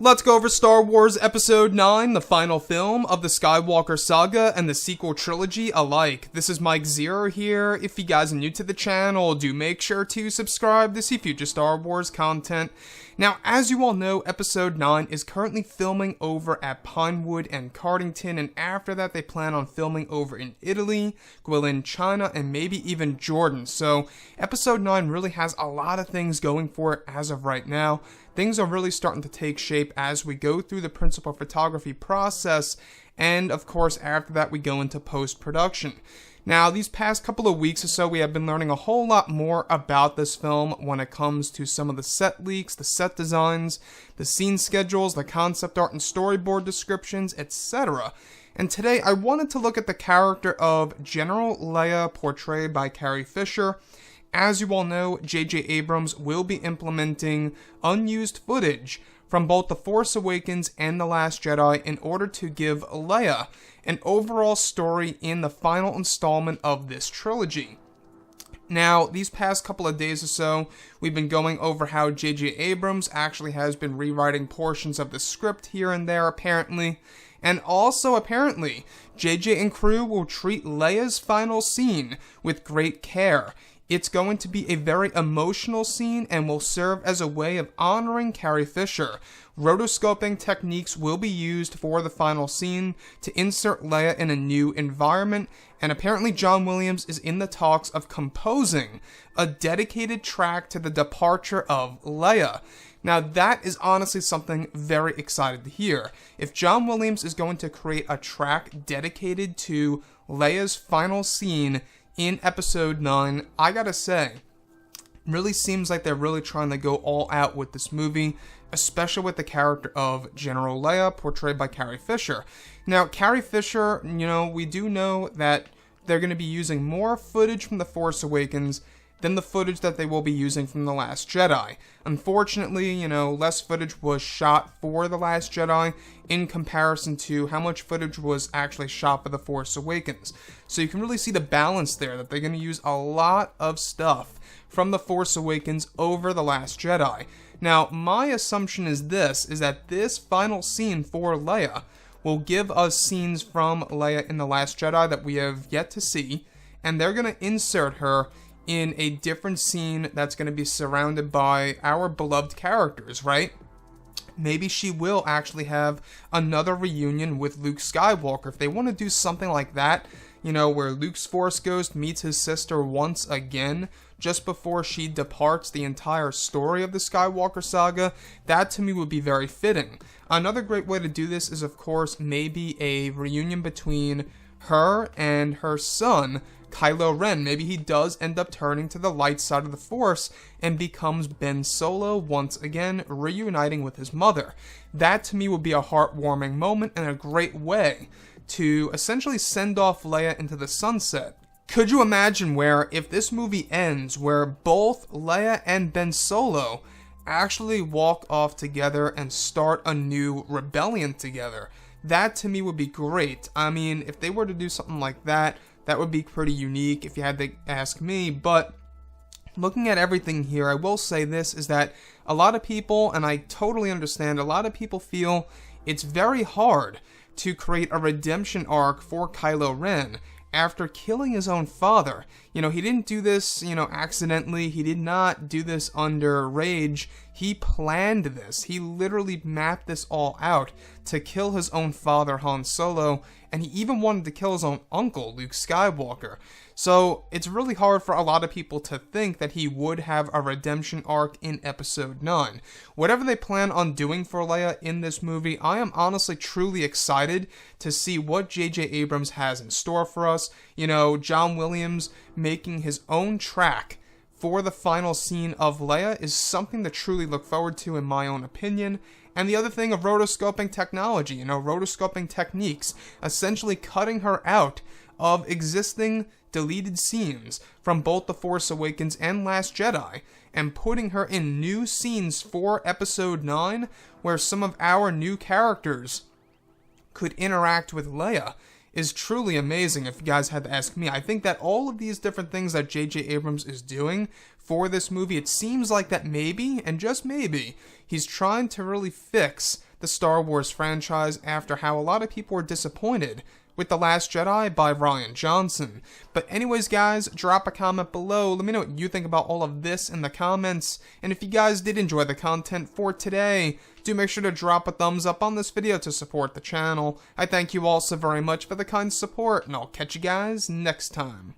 Let's go over Star Wars Episode 9, the final film of the Skywalker saga and the sequel trilogy alike. This is Mike Zero here. If you guys are new to the channel, do make sure to subscribe to see future Star Wars content. Now, as you all know, Episode 9 is currently filming over at Pinewood and Cardington, and after that they plan on filming over in Italy, Guilin, China, and maybe even Jordan. So, Episode 9 really has a lot of things going for it as of right now. Things are really starting to take shape as we go through the principal photography process, and of course after that we go into post-production. Now, these past couple of weeks or so, we have been learning a whole lot more about this film when it comes to some of the set leaks, the set designs, the scene schedules, the concept art and storyboard descriptions, etc. And today I wanted to look at the character of General Leia, portrayed by Carrie Fisher. As you all know, J.J. Abrams will be implementing unused footage from both The Force Awakens and The Last Jedi in order to give Leia an overall story in the final installment of this trilogy. Now, these past couple of days or so, we've been going over how J.J. Abrams actually has been rewriting portions of the script here and there, apparently. And also, apparently, J.J. and crew will treat Leia's final scene with great care. It's going to be a very emotional scene and will serve as a way of honoring Carrie Fisher. Rotoscoping techniques will be used for the final scene to insert Leia in a new environment, and apparently John Williams is in the talks of composing a dedicated track to the departure of Leia. Now, that is honestly something very excited to hear. If John Williams is going to create a track dedicated to Leia's final scene in Episode 9, I gotta say, really seems like they're really trying to go all out with this movie, especially with the character of General Leia, portrayed by Carrie Fisher. Now, Carrie Fisher, we do know that they're going to be using more footage from The Force Awakens than the footage that they will be using from The Last Jedi. Unfortunately, less footage was shot for The Last Jedi in comparison to how much footage was actually shot for The Force Awakens. So you can really see the balance there, that they're going to use a lot of stuff from The Force Awakens over The Last Jedi. Now, my assumption is that this final scene for Leia will give us scenes from Leia in The Last Jedi that we have yet to see, and they're going to insert her in a different scene that's going to be surrounded by our beloved characters, right? Maybe she will actually have another reunion with Luke Skywalker. If they want to do something like that, where Luke's Force Ghost meets his sister once again, just before she departs the entire story of the Skywalker saga, that to me would be very fitting. Another great way to do this is, of course, maybe a reunion between her and her son, Kylo Ren. Maybe he does end up turning to the light side of the Force and becomes Ben Solo once again, reuniting with his mother. That to me would be a heartwarming moment and a great way to essentially send off Leia into the sunset. Could you imagine where, if this movie ends, where both Leia and Ben Solo actually walk off together and start a new rebellion together? That to me would be great. I mean, if they were to do something like that, that would be pretty unique if you had to ask me. But looking at everything here, I will say this, is that a lot of people, and I totally understand, a lot of people feel it's very hard to create a redemption arc for Kylo Ren after killing his own father. He didn't do this, accidentally. He did not do this under rage. He planned this. He literally mapped this all out to kill his own father, Han Solo, and he even wanted to kill his own uncle, Luke Skywalker. So it's really hard for a lot of people to think that he would have a redemption arc in Episode 9. Whatever they plan on doing for Leia in this movie, I am honestly truly excited to see what J.J. Abrams has in store for us. John Williams making his own track for the final scene of Leia is something to truly look forward to, in my own opinion. And the other thing of rotoscoping technology, rotoscoping techniques, essentially cutting her out of existing deleted scenes from both The Force Awakens and Last Jedi, and putting her in new scenes for Episode 9, where some of our new characters could interact with Leia, is truly amazing, if you guys had to ask me. I think that all of these different things that J.J. Abrams is doing for this movie, it seems like that maybe, and just maybe, he's trying to really fix the Star Wars franchise after how a lot of people were disappointed with The Last Jedi by Rian Johnson. But anyways guys, drop a comment below, let me know what you think about all of this in the comments, and if you guys did enjoy the content for today, do make sure to drop a thumbs up on this video to support the channel. I thank you all so very much for the kind support, and I'll catch you guys next time.